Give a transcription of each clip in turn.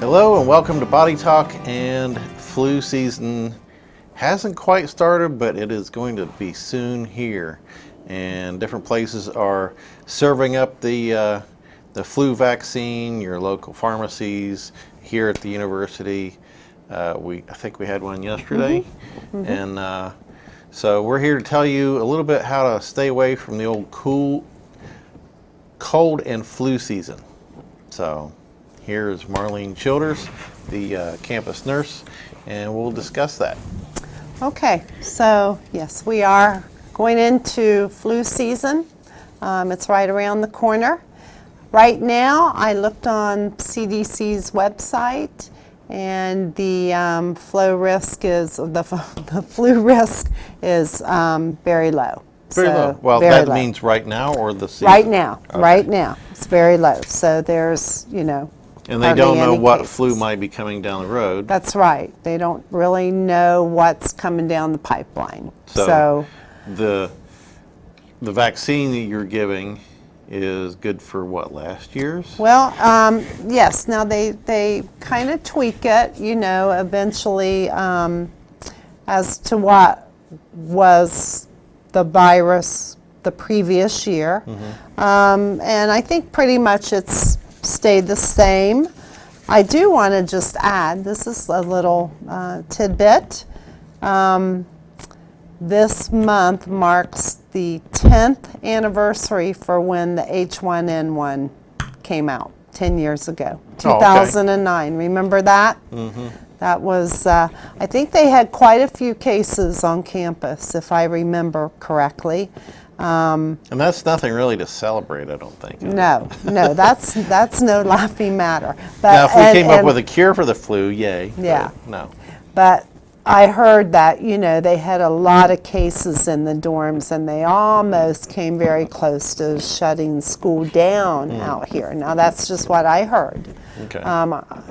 Hello and welcome to Body Talk. And flu season hasn't quite started, but it is going to be soon here. And different places are serving up the flu vaccine. Your local pharmacies here at the university. I think we had one yesterday, and so we're here to tell you a little bit how to stay away from the old cold and flu season. So here is Marlene Childers, the campus nurse, and we'll discuss that. Okay, so yes, we are going into flu season. It's right around the corner. Right now, I looked on CDC's website, and the flu risk is very low. Very low. Well, very that low. means right now or the season? Right now. Okay. Right now, it's very low. So there's, And they hardly don't know any what cases. flu might be coming down the road. That's right. They don't really know what's coming down the pipeline. So the vaccine that you're giving is good for what, last year's? Well, yes. Now they kind of tweak it, eventually as to what was the virus the previous year. And I think pretty much it's stayed the same. I do want to just add, this is a little tidbit. This month marks the 10th anniversary for when the H1N1 came out 10 years ago, 2009. Remember that? That was, I think they had quite a few cases on campus, if I remember correctly. And that's nothing really to celebrate, I don't think. No, that's no laughing matter. But, Now, if we came up with a cure for the flu, yay. Yeah. But no. But I heard that, they had a lot of cases in the dorms, and they almost came very close to shutting school down out here. Now, that's just what I heard. Okay.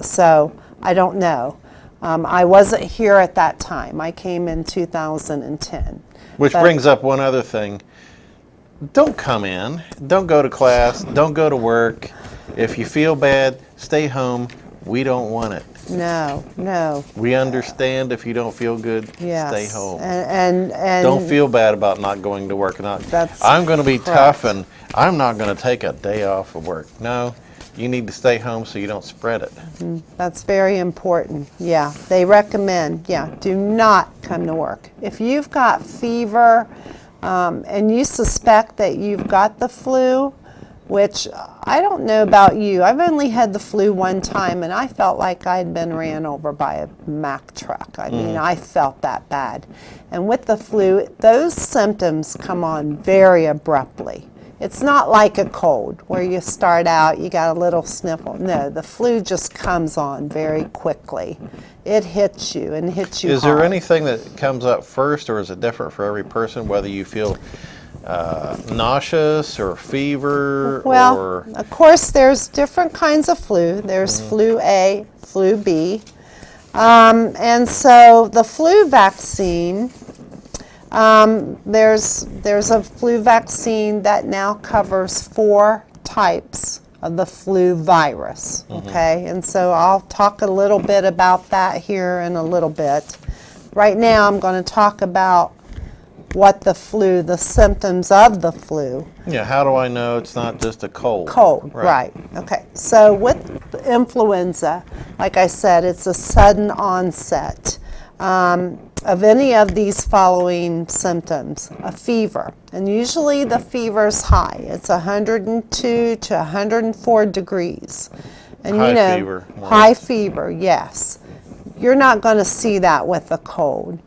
So I don't know. I wasn't here at that time. I came in 2010. Which brings up one other thing. Don't come in. Don't go to class. Don't go to work. If you feel bad, stay home. We don't want it. No. We understand if you don't feel good, Yes. stay home. And Don't feel bad about not going to work. That's I'm going to be correct. tough and I'm not going to take a day off of work. No, you need to stay home so you don't spread it. That's very important. Yeah, they recommend, do not come to work. If you've got fever and you suspect that you've got the flu, which I don't know about you. I've only had the flu one time, and I felt like I'd been ran over by a Mack truck. I mean, I felt that bad. And with the flu, those symptoms come on very abruptly. It's not like a cold where you start out, you got a little sniffle. No, the flu just comes on very quickly. It hits you and hits you Is hard. there anything that comes up first, or is it different for every person, whether you feel nauseous or fever? Well, or of course, there's different kinds of flu. There's flu A, flu B. And so the flu vaccine, there's a flu vaccine that now covers 4 types of the flu virus, okay? And so I'll talk a little bit about that here in a little bit. Right now, I'm going to talk about the symptoms of the flu. Yeah, how do I know it's not just a cold? Cold, right. Okay. So with influenza, like I said, it's a sudden onset of any of these following symptoms. A fever, and usually the fever's high. It's 102 to 104 degrees. And High fever. High fever, yes. You're not going to see that with a cold.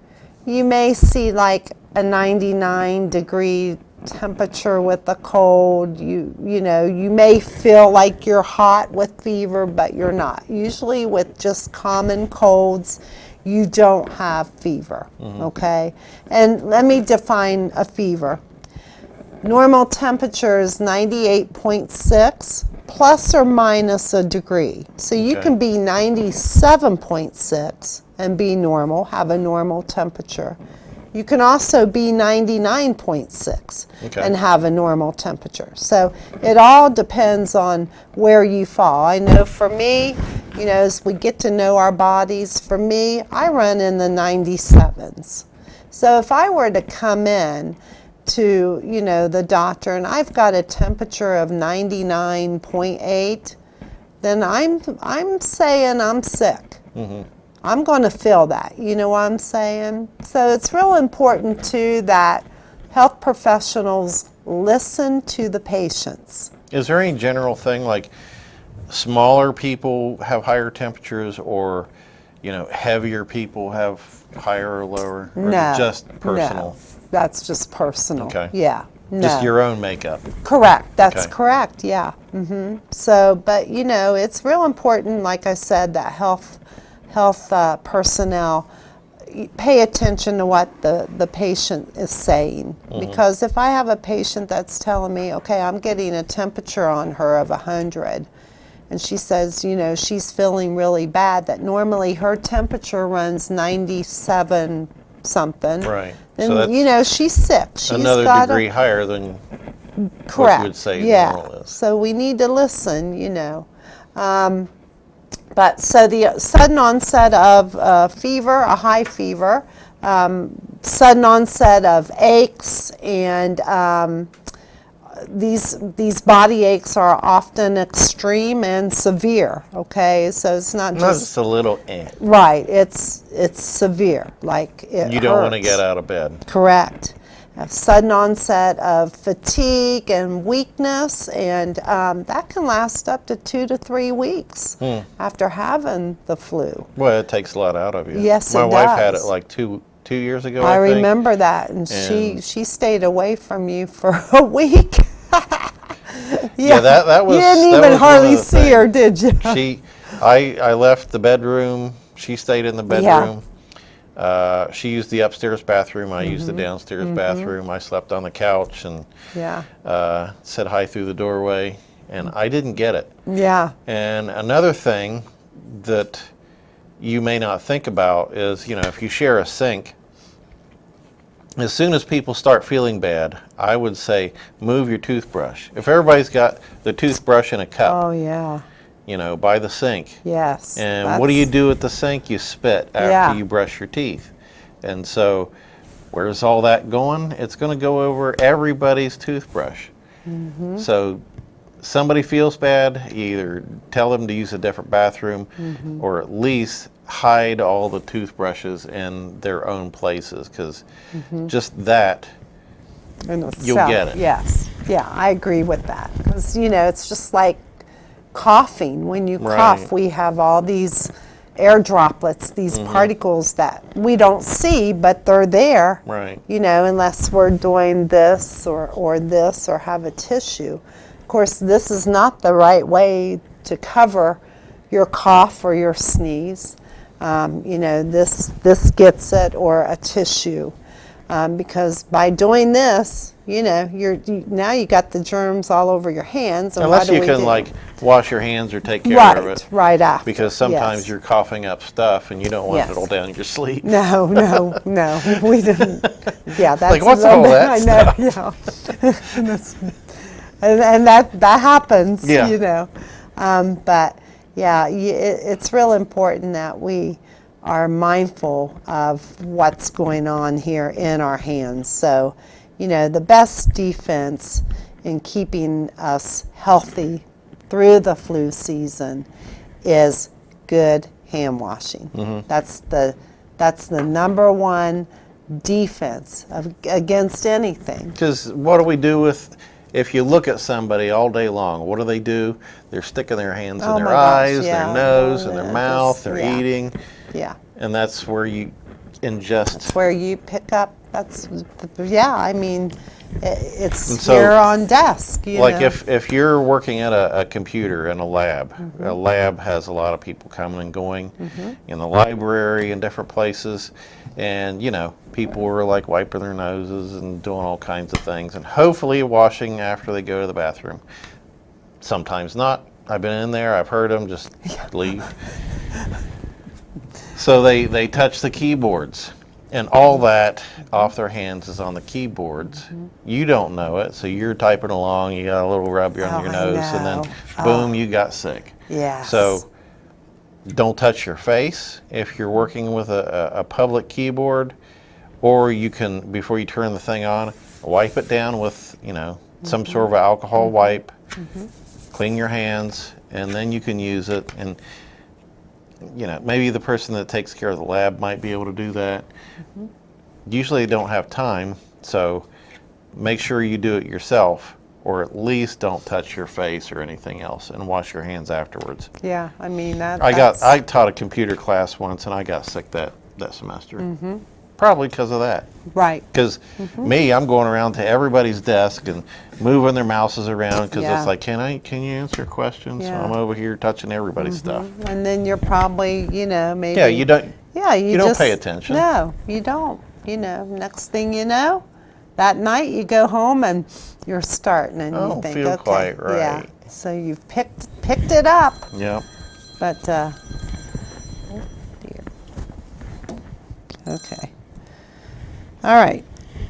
You may see like a 99-degree temperature with a cold. You may feel like you're hot with fever, but you're not. Usually with just common colds, you don't have fever, okay? And let me define a fever. Normal temperature is 98.6 plus or minus a degree. So you can be 97.6 and be normal, have a normal temperature. You can also be 99.6 and have a normal temperature. So it all depends on where you fall. I know for me, you know, as we get to know our bodies, for me, I run in the 97s. So if I were to come in to, you know, the doctor and I've got a temperature of 99.8, then I'm saying I'm sick. I'm going to feel that, you know what I'm saying? So it's real important too that health professionals listen to the patients. Is there any general thing like smaller people have higher temperatures, or heavier people have higher or lower? Or is No, it just personal? no, that's just personal. Okay. Yeah, no. Just your own makeup. Correct. That's Okay. correct. Yeah. So, but it's real important. Like I said, that health personnel pay attention to what the patient is saying. Because if I have a patient that's telling me, okay, I'm getting a temperature on her of 100, and she says, she's feeling really bad, that normally her temperature runs 97 something. Right. Then, So that's she's sick. She's another got degree higher than correct. would say yeah. normal is. So we need to listen, But so the sudden onset of fever, a high fever, sudden onset of aches, and these body aches are often extreme and severe. Okay, so it's not just Just a little right. It's severe, like it You don't want to hurts. get out of bed. Correct. A sudden onset of fatigue and weakness, and that can last up to 2 to 3 weeks after having the flu. Well, it takes a lot out of you. Yes, My it wife had it does. like two years ago, I I think. remember that, and And- she stayed away from you for a week. Yeah, that was. You didn't that even was one hardly of the see her, things. did you? I left the bedroom. She stayed in the bedroom. She used the upstairs bathroom. I used the downstairs bathroom. I slept on the couch and Yeah. said hi through the doorway, and I didn't get it. Yeah. And another thing that you may not think about is, if you share a sink, as soon as people start feeling bad, I would say move your toothbrush. If everybody's got the toothbrush in a cup, Oh yeah. by the sink, Yes. and what do you do at the sink? You spit after Yeah. you brush your teeth. And so where's all that going? It's going to go over everybody's toothbrush. So somebody feels bad, you either tell them to use a different bathroom or at least hide all the toothbrushes in their own places, because just that, In You'll itself, get it. Yes. Yeah, I agree with that. Because, it's just like coughing. When you Right. cough, we have all these air droplets, these particles that we don't see, but they're there. Right. Unless we're doing this or this or have a tissue. Of course, this is not the right way to cover your cough or your sneeze. This gets it, or a tissue. Because by doing this, now you got the germs all over your hands. And unless what do you we can do? wash your hands or take care right, of it. right after. Because sometimes yes. you're coughing up stuff and you don't want Yes. it all down your sleeve. No, we didn't. Yeah, that's Like, what's all that I know, yeah. and that happens, Yeah. But yeah, it's real important that we are mindful of what's going on here in our hands. So, the best defense in keeping us healthy through the flu season is good hand washing. That's the number one defense against anything. Because what do we do if you look at somebody all day long, what do? They're sticking their hands in Oh their my gosh, eyes, yeah. their nose, and their Yeah, mouth, just- they're yeah. eating, Yeah. and that's where you ingest. Where you pick up, it's And so, here on desk, Like if you're working at a computer in a lab has a lot of people coming and going, in the library and different places, and people were like wiping their noses and doing all kinds of things, and hopefully washing after they go to the bathroom. Sometimes not. I've been in there, I've heard them just leave. So they touch the keyboards, and all that off their hands is on the keyboards. You don't know it, so you're typing along, you got a little rub on your I nose, and know. then boom, you got sick. Yes. So don't touch your face if you're working with a public keyboard, or you can, before you turn the thing on, wipe it down with, some sort of alcohol wipe, clean your hands, and then you can use it. And, maybe the person that takes care of the lab might be able to do that. Usually they don't have time, so make sure you do it yourself, or at least don't touch your face or anything else, and wash your hands afterwards. Yeah, I mean I taught a computer class once, and I got sick that semester. Probably because of that. right. Because me, I'm going around to everybody's desk and moving their mouses around because Yeah. it's like, can you answer questions? So Yeah. I'm over here touching everybody's stuff. And then you're probably, maybe. Yeah, you don't. Yeah, you don't pay attention. No, you don't. Next thing you know, that night you go home and you're starting and you Don't think, feel okay, quite yeah. right. So you've picked it up, Yep. but oh dear. Okay. All right.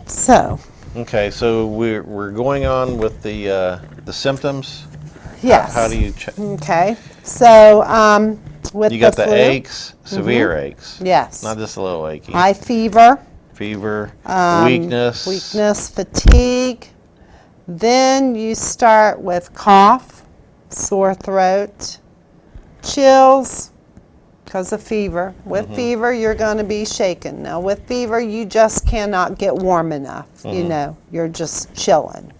So Okay, so we're going on with the symptoms. yes. How do you check? Okay. So with You got the flu, aches, severe aches. Yes. Not just a little achy. high fever. Fever, weakness. Fatigue. Then you start with cough, sore throat, chills because of fever. With fever, you're going to be shaken. Now, with fever, you just cannot get warm enough. You're just chilling.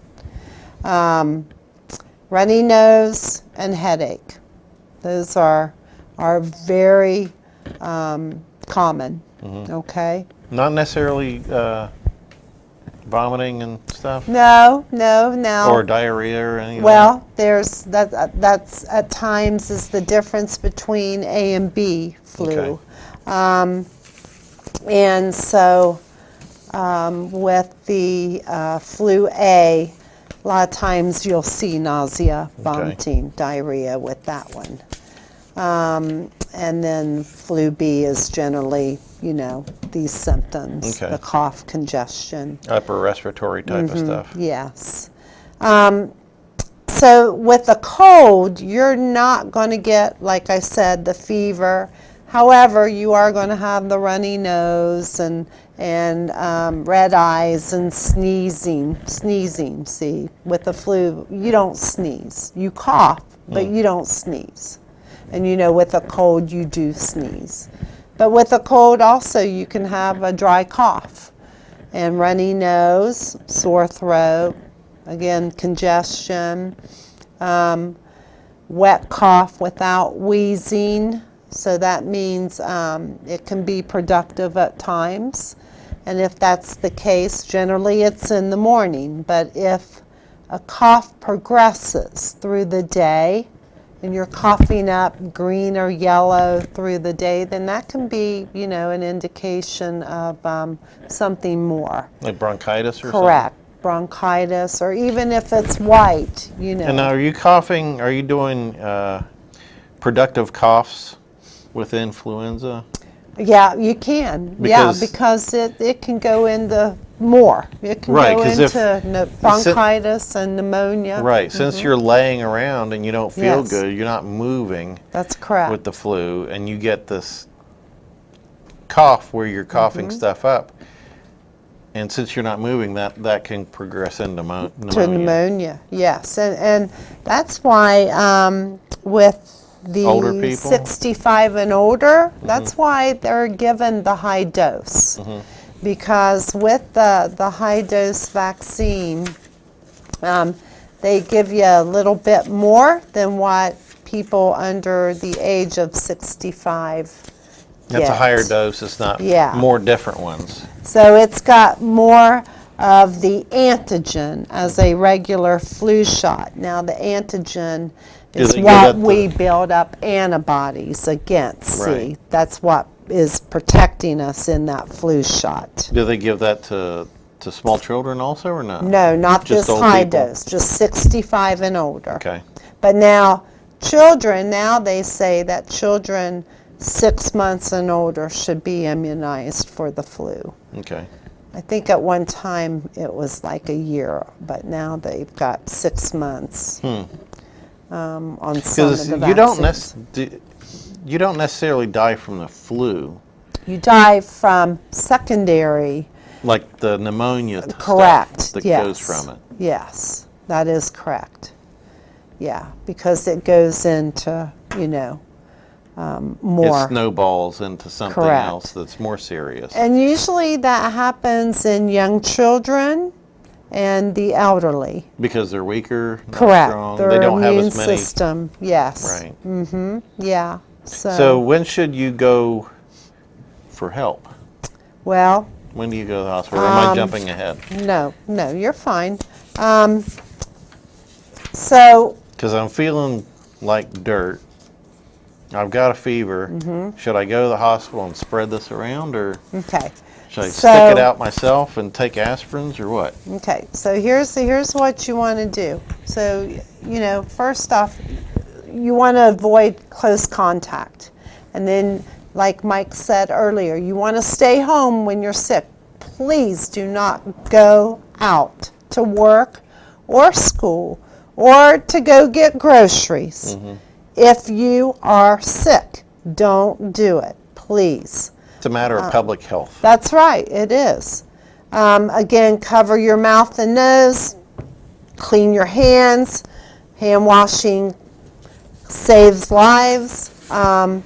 Runny nose and headache. Those are very common. Okay. Not necessarily vomiting and stuff, No. Now. or diarrhea or anything. Well, there's that's at times is the difference between A and B flu. Okay. And so with the flu A, a lot of times you'll see nausea, vomiting, diarrhea with that one. And then flu B is generally, these symptoms, Okay. the cough, congestion. Upper respiratory type of stuff. Yes. So with a cold, you're not going to get, like I said, the fever. However, you are going to have the runny nose and red eyes and sneezing. See, with the flu, you don't sneeze. You cough, but you don't sneeze. And with a cold, you do sneeze. But with a cold also, you can have a dry cough and runny nose, sore throat, again, congestion, wet cough without wheezing. So that means it can be productive at times. And if that's the case, generally it's in the morning. But if a cough progresses through the day, and you're coughing up green or yellow through the day, then that can be, an indication of something more. Like bronchitis or Correct. Bronchitis, or even if it's white, And now, are you coughing? Are you doing productive coughs with influenza? Yeah, you can. Because it can go into more. It can Right, go 'cause into bronchitis and pneumonia. Right. Since you're laying around and you don't feel Yes. good, you're not moving That's correct. with the flu, and you get this cough where you're coughing stuff up. And since you're not moving, that can progress into pneumonia. To pneumonia, yes. And that's why with the Older people? 65 and older, that's why they're given the high dose. Because with the high dose vaccine, they give you a little bit more than what people under the age of 65 That's a get. higher dose. It's not Yeah. more different ones. So it's got more of the antigen as a regular flu shot. Now the antigen Is is it good what at the- we build up antibodies against. Right. See, that's what is protecting us in that flu shot. Do they give that to small children also, or not? No, not Just this old high people? dose, just 65 and older. Okay. But now children, now they say that children 6 months and older should be immunized for the flu. Okay. I think at one time it was like a year, but now they've got 6 months on some of Because the you don't vaccines. you don't necessarily die from the flu, You die from secondary. like the pneumonia Correct. stuff that Yes. goes from it. Yes, that is correct. Yeah, because it goes into, more. It snowballs into something Correct. else that's more serious. And usually that happens in young children and the elderly. Because they're weaker, not Correct. strong. Their They don't have immune as many. system. Yes. Right. Yeah. So when should you go for help? Well, When do you go to the hospital? Or am I jumping ahead? no, you're fine. So Because I'm feeling like dirt. I've got a fever. Mm-hmm. Should I go to the hospital and spread this around, or okay. should I So- stick it out myself and take aspirins, or what? Okay, so here's what you want to do. So, first off, you want to avoid close contact. And then, like Mike said earlier, you want to stay home when you're sick. Please do not go out to work or school or to go get groceries. If you are sick, don't do it, please. It's a matter of public health. That's right, it is. Again, cover your mouth and nose, clean your hands. Hand washing saves lives. Now,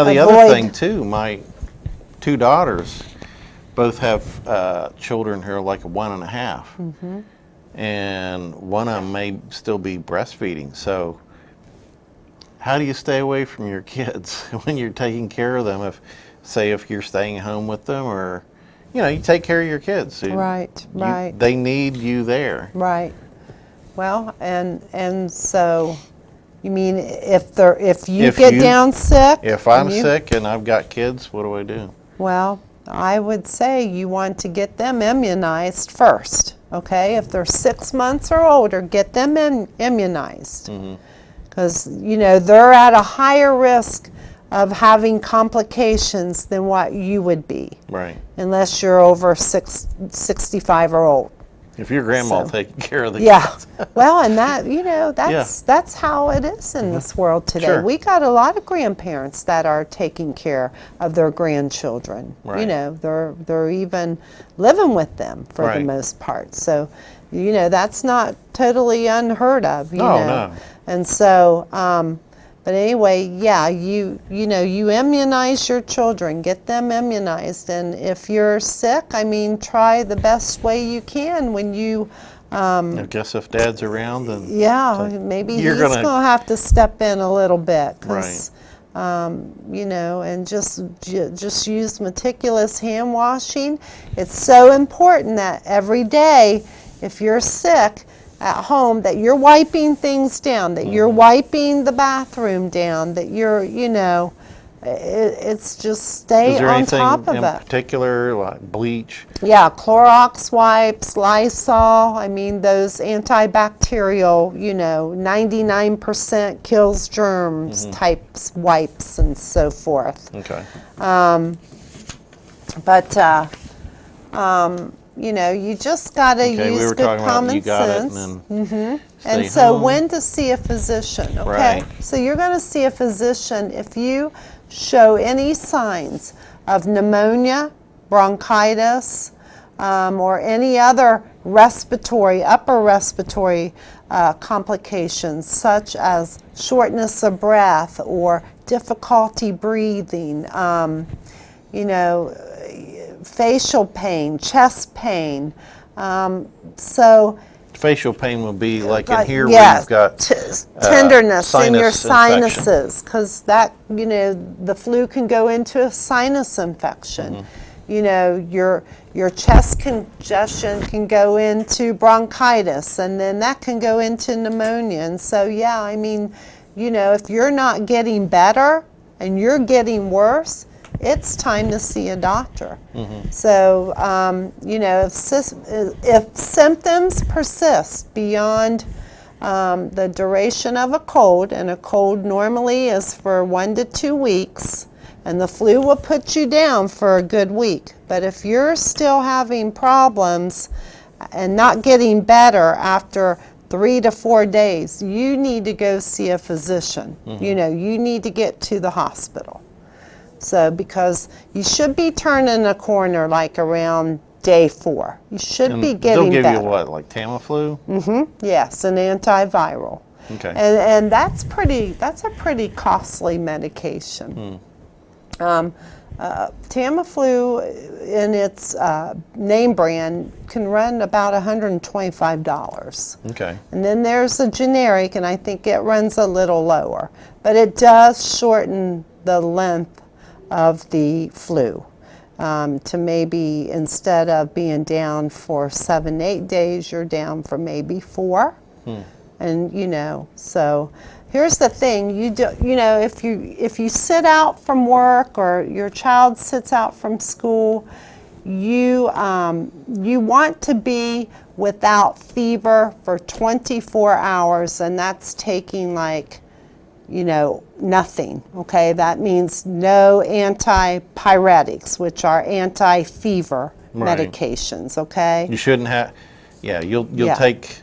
the other avoid- thing, too, my two daughters both have children who are like 1.5. And one of them may still be breastfeeding. So how do you stay away from your kids when you're taking care of them? If you're staying home with them, or, you take care of your kids. Right, right. They need you there. Right. Well, and so, you mean if you If get you- down sick? If I'm and you- sick and I've got kids, what do I do? Well, I would say you want to get them immunized first, okay? If they're 6 months or older, get them immunized. Because, they're at a higher risk of having complications than what you would be, Right. unless you're over 65 or old. If your grandma So- taking care of the Yeah. kids. Well, and that's how it is in this world today. Sure. We got a lot of grandparents that are taking care of their grandchildren. Right. They're even living with them for the Right. most part. So, that's not totally unheard of, No. And so, but anyway, yeah, you immunize your children, get them immunized, and if you're sick, try the best way you can when you, I guess if Dad's around, then yeah, maybe You're he's gonna- gonna have to step in a little bit, Right. 'cause, and just use meticulous hand washing. It's so important that every day, if you're sick at home, that you're wiping things down, that you're wiping the bathroom down, that you're, it's just stay is there on anything top of in it. particular, like bleach? Yeah, Clorox wipes, Lysol, those antibacterial, 99% kills germs types wipes and so forth. Okay. But, you just got to Okay, we use were good talking about common you got sense. it, and then And stay so home. when to see a physician, okay? Right. So you're going to see a physician if you show any signs of pneumonia, bronchitis, or any other upper respiratory complications, such as shortness of breath or difficulty breathing, facial pain, chest pain. So facial pain will be like in here where yes, you've got tenderness in your sinus infection. sinuses, because that, the flu can go into a sinus infection. Your chest congestion can go into bronchitis, and then that can go into pneumonia. And so, yeah, if you're not getting better and you're getting worse, it's time to see a doctor. So, if symptoms persist beyond the duration of a cold, and a cold normally is for 1 to 2 weeks, and the flu will put you down for a good week. But if you're still having problems and not getting better after 3 to 4 days, you need to go see a physician. You know, you need to get to the hospital. So, because you should be turning a corner like around day 4. You should be getting they'll give better. you what, like Tamiflu? Yes, an antiviral. Okay. And that's a pretty costly medication. Tamiflu, in its name brand, can run about $125. Okay. And then there's a generic, and I think it runs a little lower. But it does shorten the length of the flu to maybe, instead of being down for 7, 8 days, you're down for maybe 4. And, you know, so here's the thing, you know, if you sit out from work or your child sits out from school, you want to be without fever for 24 hours, and that's taking like, you know, nothing, okay? That means no antipyretics, which are anti-fever medications, okay? You shouldn't have, you'll take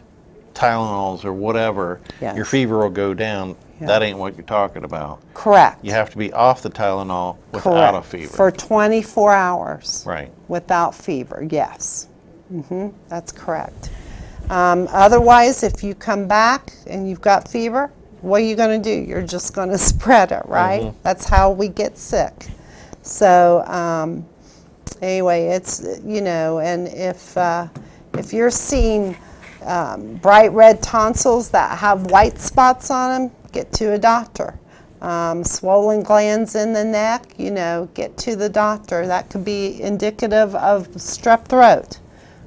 Tylenols or whatever, Yes. your fever will go down. Yeah. That ain't what you're talking about. Correct. You have to be off the Tylenol without Correct. a fever. For 24 hours. Right. Without fever, yes. That's correct. Otherwise, if you come back and you've got fever, what are you going to do? You're just going to spread it, right? That's how we get sick. So anyway, it's, you know, and if you're seeing bright red tonsils that have white spots on them, get to a doctor. Swollen glands in the neck, you know, get to the doctor. That could be indicative of strep throat,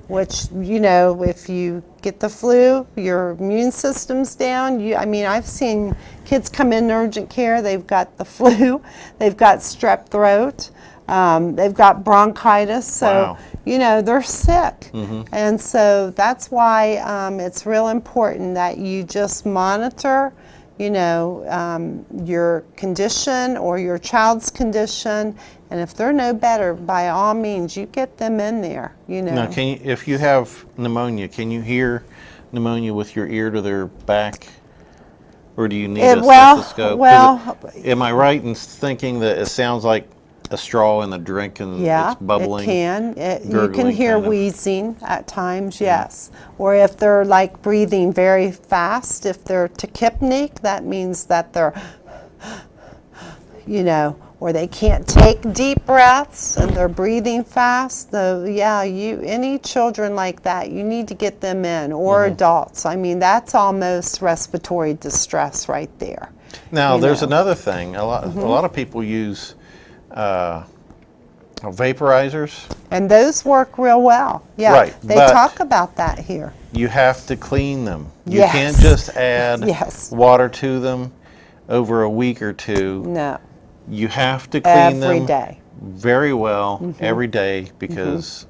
which, you know, if you get the flu, your immune system's down. I mean, I've seen kids come in urgent care, they've got the flu, they've got strep throat, they've got bronchitis, so, Wow. you know, they're sick. And so that's why it's real important that you just monitor, you know, your condition or your child's condition, and if they're no better, by all means, you get them in there, you know. Now, if you have pneumonia, can you hear pneumonia with your ear to their back? Or do you need a stethoscope? 'Cause well, am I right in thinking that it sounds like a straw in the drink and yeah, it's bubbling? it can. You can gurgling hear kind of? wheezing at times, yes. Or if they're like breathing very fast, if they're tachypnic, that means that they're, you know, or they can't take deep breaths and they're breathing fast. So yeah, any children like that, you need to get them in, or adults. I mean, that's almost respiratory distress right there. Now, you there's know. another thing. A lot of people use vaporizers. And those work real well. Yeah, Right, they but- talk about that here. You have to clean them. You Yes. can't just add Yes. water to them over a week or two. No, You have to clean every them day. very well every day, because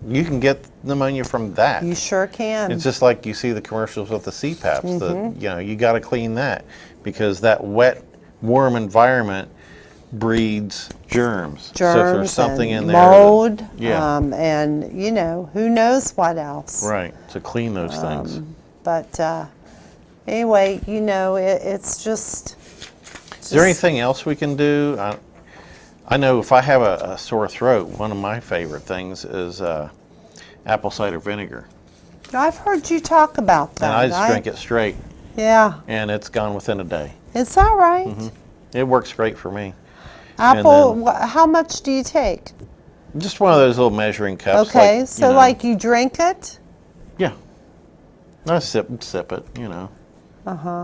you can get pneumonia from that. You sure can. It's just like you see the commercials with the CPAPs. You know, you got to clean that, because that wet, warm environment breeds germs. So if there's Germs something and in there, that- mold, yeah, and you know, who knows what else. right. To clean those things. But anyway, you know, it's just. Is there anything else we can do? I know if I have a sore throat, one of my favorite things is apple cider vinegar, I've heard you talk about that. and I just drink it straight, Yeah, and it's gone within a day. it's all right. It works great for me. Apple. then- How much do you take? Just one of those little measuring cups. Okay, like, so you know, like you drink it. yeah, I sip it, you know,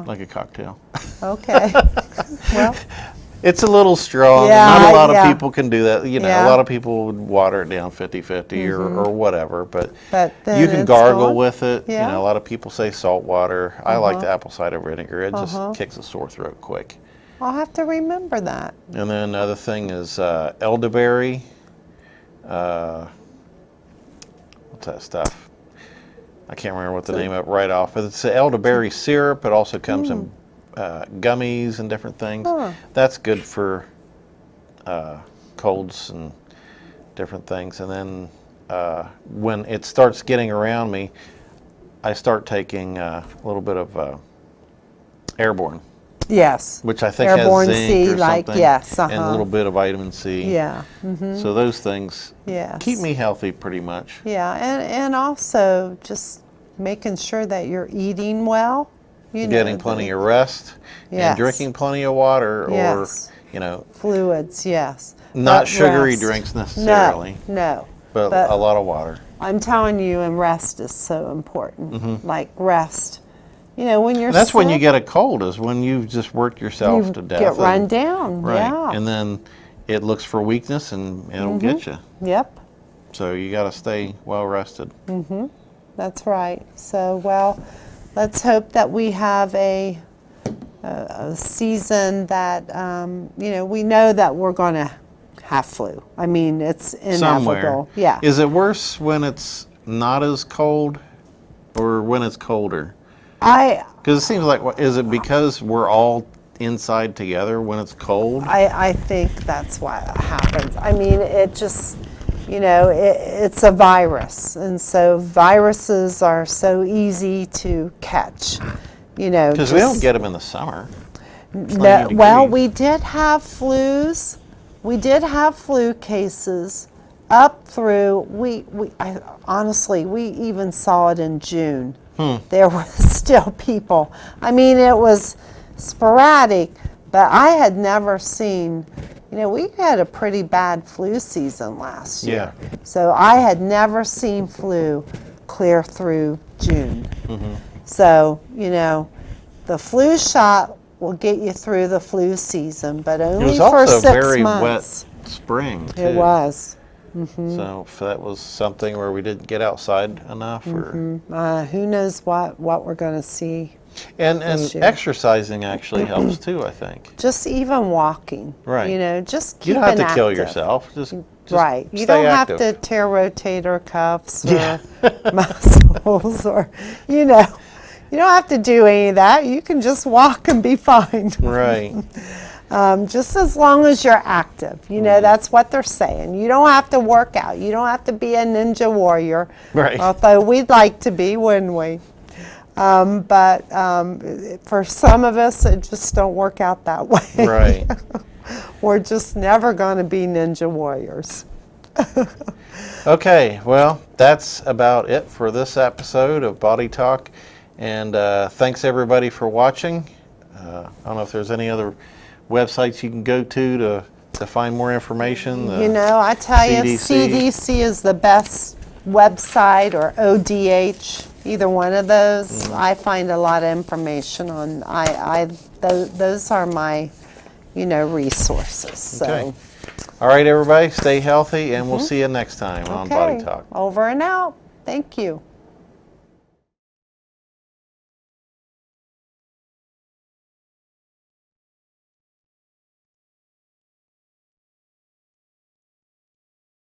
like a cocktail. Okay. Well, It's a little strong. Yeah, Not a lot yeah. of people can do that. You know, Yeah. a lot of people would water it down 50-50 or whatever, but then you can it's gargle gone. with it. Yeah. You know, a lot of people say salt water. I like the apple cider vinegar. It just kicks a sore throat quick. I'll have to remember that. And then another thing is elderberry. What's that stuff? I can't remember what the name of it right off, but it's elderberry syrup. It also comes in gummies and different things. That's good for colds and different things. And then when it starts getting around me, I start taking a little bit of Airborne, Yes. which I think Airborne has zinc C, or like, something, yes, and a little bit of vitamin C. Yeah. So those things Yes. keep me healthy pretty much. Yeah, and also just making sure that you're eating well. You Getting know, plenty of rest Yes. and drinking plenty of water, Yes. or fluids, yes. not But sugary rest. drinks necessarily, No. but a lot of water. I'm telling you, and rest is so important. Like rest. You know, when you're And that's when you sick, get a cold, is when you've just worked yourself you to death. get run and- down. Right. Yeah. And then it looks for weakness and it'll get you. Yep. So you got to stay well rested. That's right. So, well, let's hope that we have a season that, we know that we're going to have flu. I mean, it's inevitable. Somewhere. Yeah. Is it worse when it's not as cold or when it's colder? Because it seems like, is it because we're all inside together when it's cold? I think that's what happens. I mean, it just, it's a virus. And so viruses are so easy to catch, Because we don't get them in the summer. It's No, 90 well, degrees. we did have flus. We did have flu cases up through, honestly, we even saw it in June. There were still people. I mean, it was sporadic, but I had never seen, we had a pretty bad flu season last year. Yeah. So I had never seen flu clear through June. So, the flu shot will get you through the flu season, but It only was for also 6 very months. wet spring, too. It was. So if that was something where we didn't get outside enough, or Who knows what we're going to see. and year. exercising actually helps too, I think. Just even walking. Right. Just You keeping don't have to kill active. yourself. Just Right. You stay don't active. have to tear rotator cuffs or Yeah. muscles or, you don't have to do any of that. You can just walk and be fine. Right. Just as long as you're active. That's what they're saying. You don't have to work out. You don't have to be a ninja warrior. Right. Although we'd like to be, wouldn't we? But for some of us, it just don't work out that way. Right. We're just never going to be ninja warriors. Okay, well, that's about it for this episode of Body Talk. And thanks everybody for watching. I don't know if there's any other websites you can go to find more information. I tell you, CDC. CDC is the best website, or ODH, either one of those. I find a lot of information on. Those are my, resources. So. Okay. All right, everybody, stay healthy, and we'll see you next time on Body Okay. Talk. Over and out. Thank you.